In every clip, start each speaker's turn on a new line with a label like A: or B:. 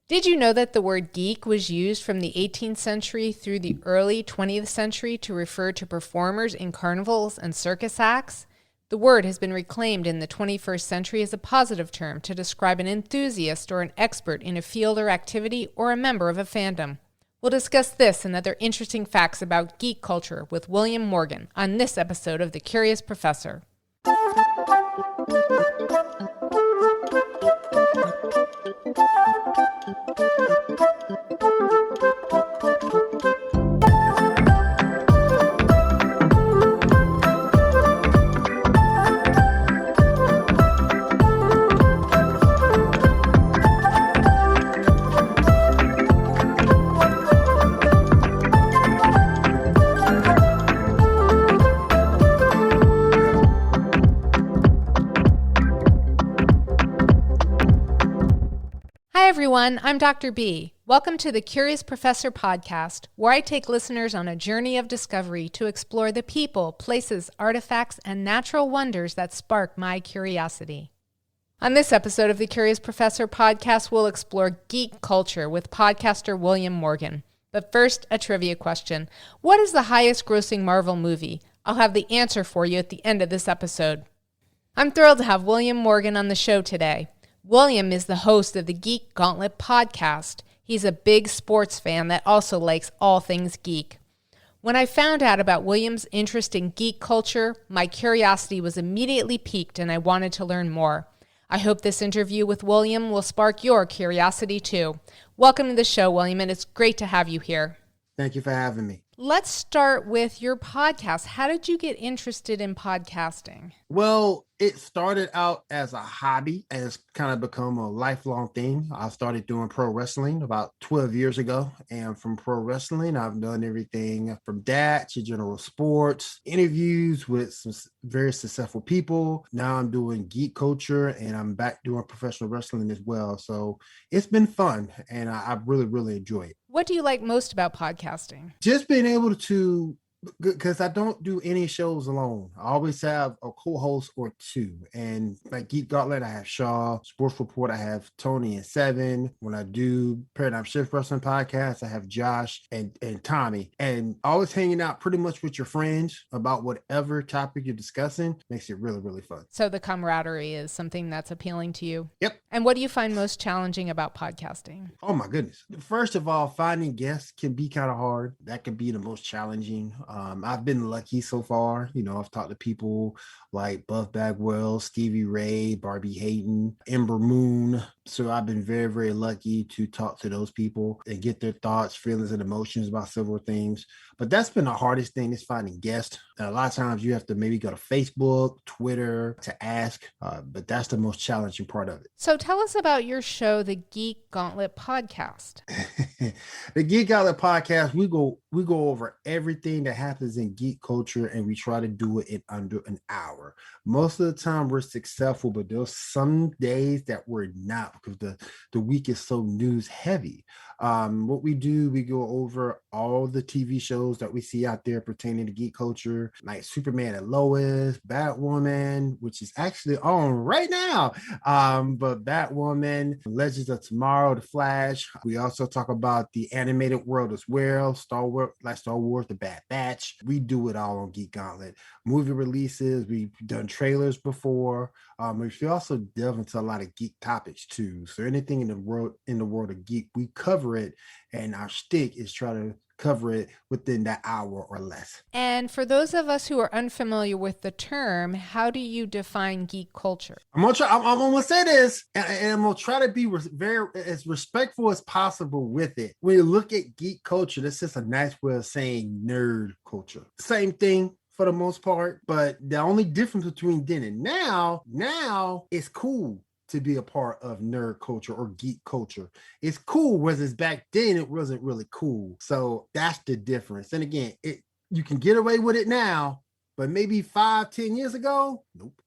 A: Did you know that the word geek was used from the 18th century through the early 20th century to refer to performers in carnivals and circus acts? The word has been reclaimed in the 21st century as a positive term to describe an enthusiast or an expert in a field or activity or a member of a fandom. We'll discuss this and other interesting facts about geek culture with William Morgan on this episode of The Curious Professor. Hi everyone, I'm Dr. B. Welcome to the Curious Professor podcast, where I take listeners on a journey of discovery to explore the people, places, artifacts, and natural wonders that spark my curiosity. On this episode of the Curious Professor podcast, we'll explore geek culture with podcaster William Morgan. But first, a trivia question. What is the highest grossing Marvel movie? I'll have the answer for you at the end of this episode. I'm thrilled to have William Morgan on the show today. William is the host of the Geek Gauntlet podcast. He's a big sports fan that also likes all things geek. When I found out about William's interest in geek culture, my curiosity was immediately piqued and I wanted to learn more. I hope this interview with William will spark your curiosity too. Welcome to the show, William, and it's great to have you here.
B: Thank you for having me.
A: Let's start with your podcast. How did you get interested in podcasting?
B: Well, it started out as a hobby and it's kind of become a lifelong thing. I started doing pro wrestling about 12 years ago. And from pro wrestling, I've done everything from that to general sports, interviews with some very successful people. Now I'm doing geek culture and I'm back doing professional wrestling as well. So it's been fun and I really enjoy it.
A: What do you like most about podcasting?
B: Just being able to, because I don't do any shows alone. I always have a co-host or two. And like Geek Gauntlet, I have Shaw. Sports Report, I have Tony and Seven. When I do Paradigm Shift Wrestling Podcast, I have Josh and Tommy. And always hanging out pretty much with your friends about whatever topic you're discussing makes it really fun.
A: So the camaraderie is something that's appealing to you?
B: Yep.
A: And what do you find most challenging about podcasting?
B: Oh my goodness. First of all, finding guests can be kind of hard. That can be the most challenging. I've been lucky so far. You know, I've talked to people like Buff Bagwell, Stevie Ray, Barbie Hayden, Ember Moon. So I've been very lucky to talk to those people and get their thoughts, feelings, and emotions about several things. But that's been the hardest thing, is finding guests. And a lot of times you have to maybe go to Facebook, Twitter to ask, but that's the most challenging part of it.
A: So tell us about your show, the Geek Gauntlet podcast.
B: The Geek Gauntlet podcast, we go over everything that happens in geek culture, and we try to do it in under an hour. Most of the time we're successful, but there's some days that we're not because the week is so news heavy. What we do, we go over all the TV shows that we see out there pertaining to geek culture, like Superman and Lois, Batwoman, which is actually on right now. But Batwoman, Legends of Tomorrow, The Flash. We also talk about the animated world as well, Star Wars, The Bad Batch. We do it all on Geek Gauntlet. Movie releases, we've done trailers before. We also delve into a lot of geek topics too. So anything in the world of geek, we cover it, and our shtick is try to cover it within that hour or less.
A: And for those of us who are unfamiliar with the term, how do you define geek culture?
B: I'm gonna say this, and I'm gonna try to be very as respectful as possible with it. When you look at geek culture, that's just a nice way of saying nerd culture. Same thing for the most part, but the only difference between then and now it's cool to be a part of nerd culture or geek culture. It's cool, whereas back then it wasn't really cool. So that's the difference. And again, you can get away with it now, but maybe 5-10 years ago, nope.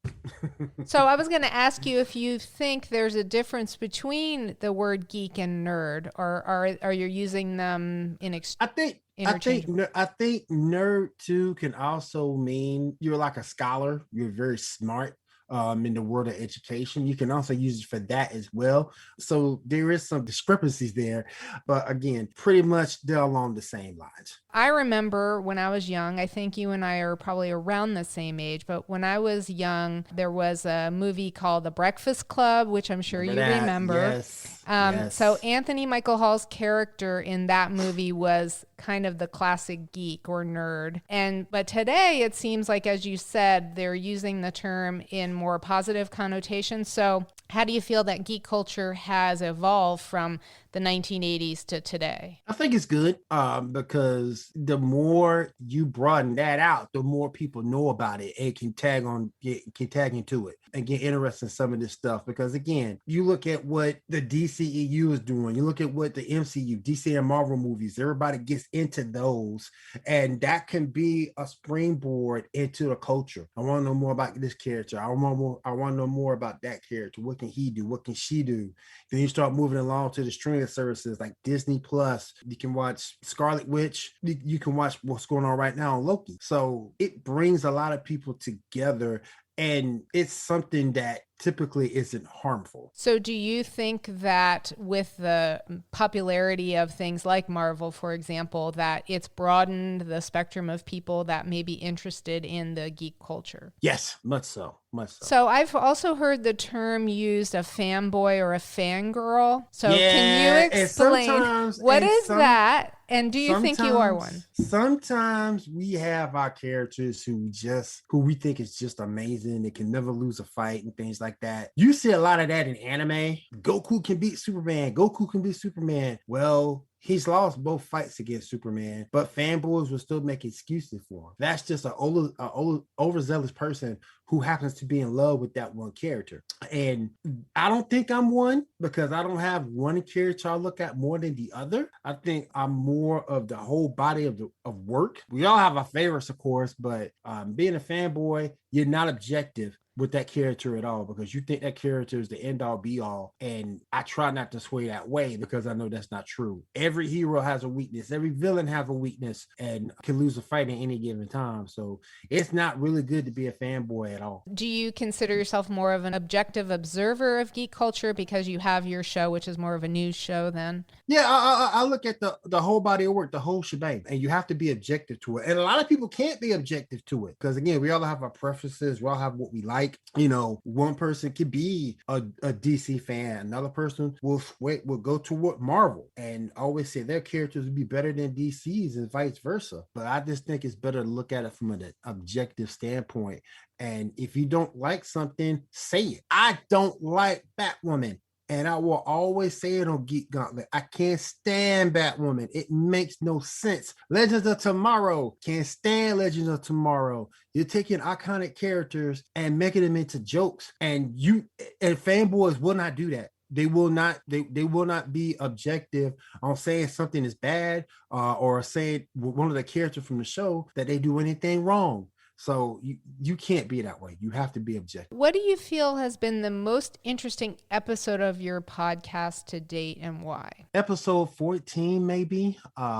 A: So I was going to ask you if you think there's a difference between the word geek and nerd, or are you using them interchangeable?
B: I think nerd too can also mean you're like a scholar. You're very smart. in the world of education. You can also use it for that as well. So there is some discrepancies there, but again, pretty much they're along the same lines.
A: I remember when I was young, I think you and I are probably around the same age, but when I was young, there was a movie called The Breakfast Club, which I'm sure you remember.
B: Yes. Yes.
A: So Anthony Michael Hall's character in that movie was kind of the classic geek or nerd. But today it seems like, as you said, they're using the term in more positive connotations. So how do you feel that geek culture has evolved from the 1980s to today?
B: I think it's good because the more you broaden that out, the more people know about it and can tag into it and get interested in some of this stuff. Because again, you look at what the DCEU is doing, you look at what the MCU, DC and Marvel movies, everybody gets into those, and that can be a springboard into the culture. I want to know more about this character. I want to know more about that character. What can he do? What can she do? Then you start moving along to the streaming services like Disney Plus. You can watch Scarlet Witch. You can watch what's going on right now on Loki. So it brings a lot of people together, and it's something that typically isn't harmful.
A: So do you think that with the popularity of things like Marvel, for example, that it's broadened the spectrum of people that may be interested in the geek culture?
B: Yes, much so.
A: So I've also heard the term used, a fanboy or a fangirl. So can you explain what is that? And do you think you are one?
B: Sometimes we have our characters who we think is just amazing. They can never lose a fight and things like that. You see a lot of that in anime. Goku can beat Superman. Well, he's lost both fights against Superman, but fanboys will still make excuses for him. That's just an overzealous person who happens to be in love with that one character. And I don't think I'm one, because I don't have one character I look at more than the other. I think I'm more of the whole body of work. We all have our favorites, of course, but being a fanboy, you're not objective with that character at all, because you think that character is the end all be all. And I try not to sway that way, because I know that's not true. Every hero has a weakness. Every villain has a weakness and can lose a fight at any given time. So it's not really good to be a fanboy at all.
A: Do you consider yourself more of an objective observer of geek culture because you have your show, which is more of a news show then?
B: Yeah, I look at the whole body of work, the whole shebang, and you have to be objective to it. And a lot of people can't be objective to it, because again, we all have our preferences. We all have what we like. You know, one person could be a DC fan, another person will go to Marvel and always say their characters would be better than DC's and vice versa. But I just think it's better to look at it from an objective standpoint. And if you don't like something, say it. I don't like Batwoman, and I will always say it on Geek Gauntlet. I can't stand Batwoman. It makes no sense. Legends of Tomorrow. Can't stand Legends of Tomorrow. You're taking iconic characters and making them into jokes. And fanboys will not do that. They will not. They will not be objective on saying something is bad or saying one of the characters from the show that they do anything wrong. So you can't be that way. You have to be objective.
A: What do you feel has been the most interesting episode of your podcast to date, and why?
B: Episode 14, maybe.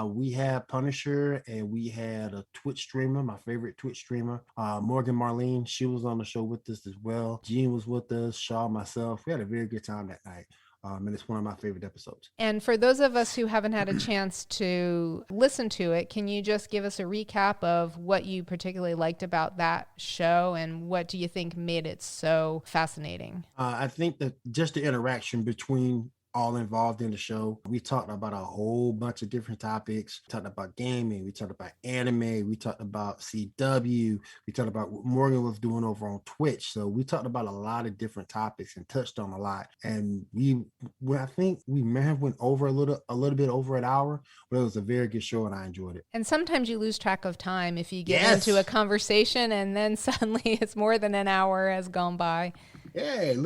B: We had Punisher, and we had a Twitch streamer, my favorite Twitch streamer, Morgan Marlene. She was on the show with us as well. Gene was with us, Shaw, myself. We had a very good time that night. And it's one of my favorite episodes.
A: And for those of us who haven't had a chance to listen to it, can you just give us a recap of what you particularly liked about that show, and what do you think made it so fascinating?
B: I think that just the interaction between all involved in the show. We talked about a whole bunch of different topics. We talked about gaming. We talked about anime. We talked about CW. We talked about what Morgan was doing over on Twitch. So we talked about a lot of different topics and touched on a lot. And I think we may have went over a little bit over an hour, but it was a very good show and I enjoyed it.
A: And sometimes you lose track of time if you get into a conversation and then suddenly it's more than an hour has gone by.
B: Yeah, you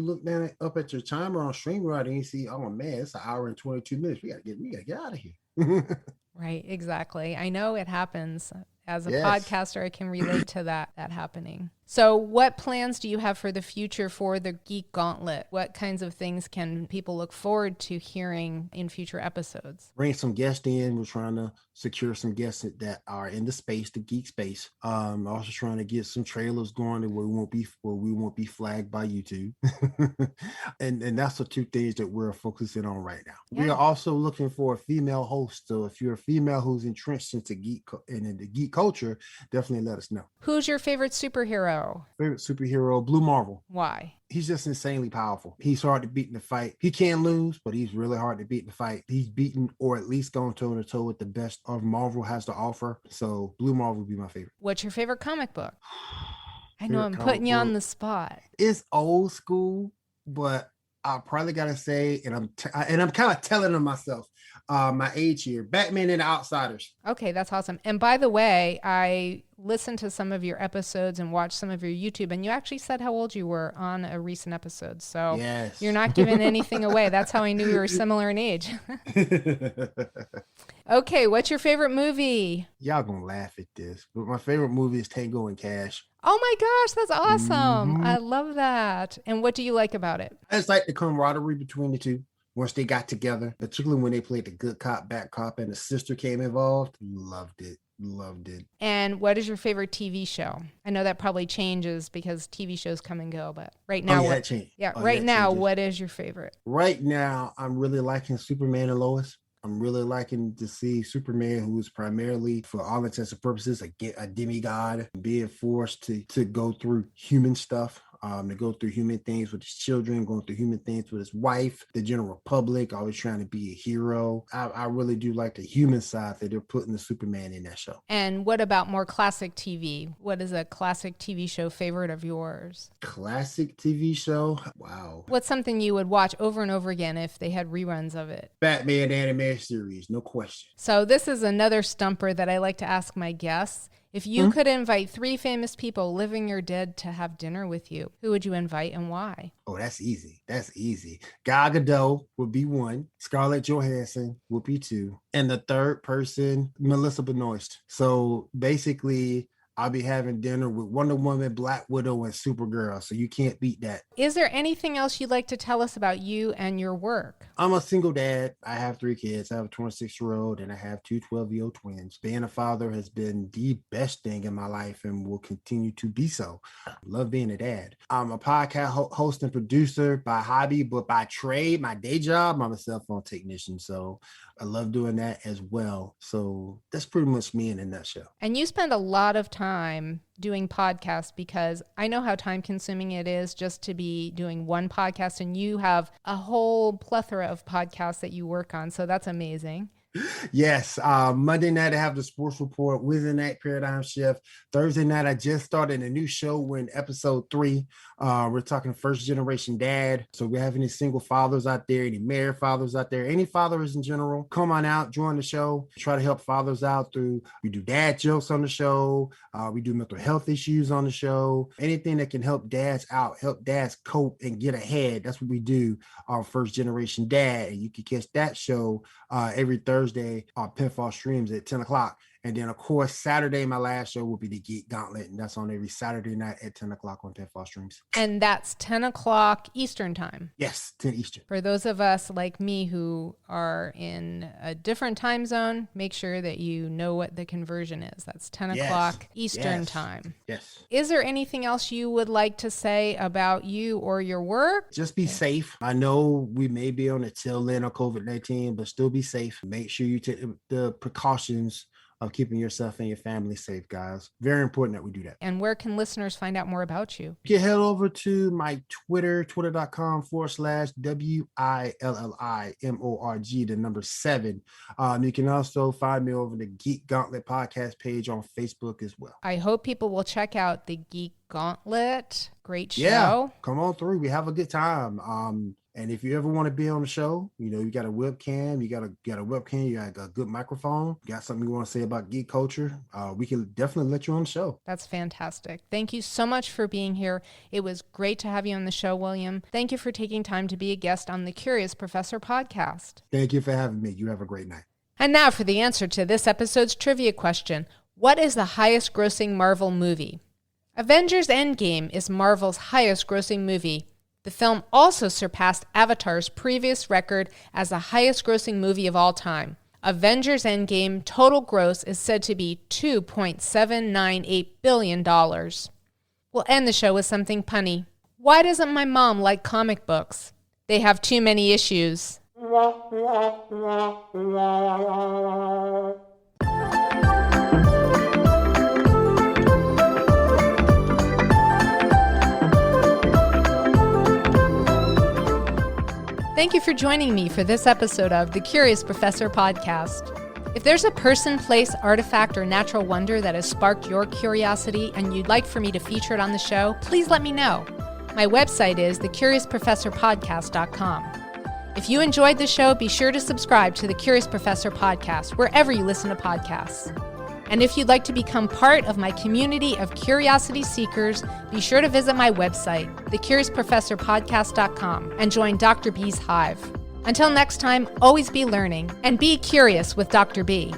B: look down up at your timer on StreamYard and you see, oh man, it's an hour and 22 minutes. We gotta get out of here.
A: Right, exactly. I know it happens. As a
B: Yes.
A: podcaster, I can relate to that happening. So what plans do you have for the future for the Geek Gauntlet? What kinds of things can people look forward to hearing in future episodes?
B: Bring some guests in. We're trying to secure some guests that are in the space, the geek space. Also trying to get some trailers going where we won't be flagged by YouTube. and that's the two things that we're focusing on right now.
A: Yeah.
B: We are also looking for a female host. So if you're a female who's entrenched into the geek culture, definitely let us know.
A: Who's your favorite superhero?
B: Favorite superhero, Blue Marvel.
A: Why?
B: He's just insanely powerful. He's hard to beat in the fight. He can lose, but he's really hard to beat in the fight. He's beaten or at least gone toe to toe with the best of Marvel has to offer. So Blue Marvel would be my favorite.
A: What's your favorite comic book? I know I'm putting you on the spot.
B: It's old school, but I probably gotta say, and I'm kind of telling on myself, my age here. Batman and the Outsiders.
A: Okay, that's awesome. And by the way, I listened to some of your episodes and watched some of your YouTube, and you actually said how old you were on a recent episode. So
B: yes.
A: You're not giving anything away. That's how I knew we were similar in age. Okay, what's your favorite movie?
B: Y'all gonna laugh at this, but my favorite movie is Tango and Cash.
A: Oh my gosh, that's awesome. I love that. And what do you like about it?
B: I just like the camaraderie between the two. Once they got together, particularly when they played the good cop, bad cop, and the sister came involved, loved it.
A: And what is your favorite TV show? I know that probably changes because TV shows come and go, but right now, what is your favorite?
B: Right now, I'm really liking Superman and Lois. I'm really liking to see Superman, who is primarily, for all intents and purposes, a demigod, being forced to go through human stuff. To go through human things with his children, going through human things with his wife, the general public, always trying to be a hero. I really do like the human side that they're putting the Superman in that show.
A: And what about more classic TV? What is a classic TV show favorite of yours?
B: Classic TV show? Wow.
A: What's something you would watch over and over again if they had reruns of it?
B: Batman animated series, no question.
A: So this is another stumper that I like to ask my guests. If you could invite 3 famous people, living or dead, to have dinner with you, who would you invite and why?
B: Oh, that's easy. Gal Gadot would be 1. Scarlett Johansson would be 2. And the third person, Melissa Benoist. So basically, I'll be having dinner with Wonder Woman, Black Widow, and Supergirl. So you can't beat that.
A: Is there anything else you'd like to tell us about you and your work?
B: I'm a single dad. I have 3 kids. I have a 26-year-old and I have 2 12-year-old twins. Being a father has been the best thing in my life and will continue to be so. I love being a dad. I'm a podcast host and producer by hobby, but by trade, my day job, I'm a cell phone technician. So I love doing that as well. So that's pretty much me in a nutshell.
A: And you spend a lot of time doing podcasts because I know how time consuming it is just to be doing one podcast, and you have a whole plethora of podcasts that you work on. So that's amazing.
B: Yes. Monday night, I have the sports report. Wednesday night, Paradigm Shift. Thursday night, I just started a new show. We're in episode 3. We're talking first generation dad. So we have any single fathers out there, any married fathers out there, any fathers in general, come on out, join the show. Try to help fathers out we do dad jokes on the show. We do mental health issues on the show. Anything that can help dads out, help dads cope and get ahead. That's what we do on First Generation Dad. And you can catch that show every Thursday on Pinfall Streams at 10 o'clock. And then, of course, Saturday, my last show will be the Geek Gauntlet. And that's on every Saturday night at 10 o'clock on Pinfall Streams.
A: And that's 10 o'clock Eastern time.
B: Yes, 10 Eastern.
A: For those of us like me who are in a different time zone, make sure that you know what the conversion is. That's 10 o'clock Eastern time.
B: Yes.
A: Is there anything else you would like to say about you or your work?
B: Just be safe. I know we may be on the tail end of COVID-19, but still be safe. Make sure you take the precautions of keeping yourself and your family safe, guys. Very important that we do that.
A: And where can listeners find out more about you?
B: You can head over to my Twitter, twitter.com/WILLIMORG, the number 7. You can also find me over the Geek Gauntlet podcast page on Facebook as well.
A: I hope people will check out the Geek Gauntlet. Great show.
B: Yeah, come on through. We have a good time. And if you ever want to be on the show, you got a webcam, you got a webcam, you got a good microphone, you got something you want to say about geek culture, we can definitely let you on the show.
A: That's fantastic. Thank you so much for being here. It was great to have you on the show, William. Thank you for taking time to be a guest on the Curious Professor podcast.
B: Thank you for having me. You have a great night.
A: And now for the answer to this episode's trivia question. What is the highest grossing Marvel movie? Avengers Endgame is Marvel's highest grossing movie. The film also surpassed Avatar's previous record as the highest grossing movie of all time. Avengers Endgame total gross is said to be $2.798 billion. We'll end the show with something punny. Why doesn't my mom like comic books? They have too many issues. Thank you for joining me for this episode of the Curious Professor podcast. If there's a person, place, artifact, or natural wonder that has sparked your curiosity and you'd like for me to feature it on the show, please let me know. My website is thecuriousprofessorpodcast.com. If you enjoyed the show, be sure to subscribe to the Curious Professor podcast wherever you listen to podcasts. And if you'd like to become part of my community of curiosity seekers, be sure to visit my website, thecuriousprofessorpodcast.com, and join Dr. B's Hive. Until next time, always be learning and be curious with Dr. B.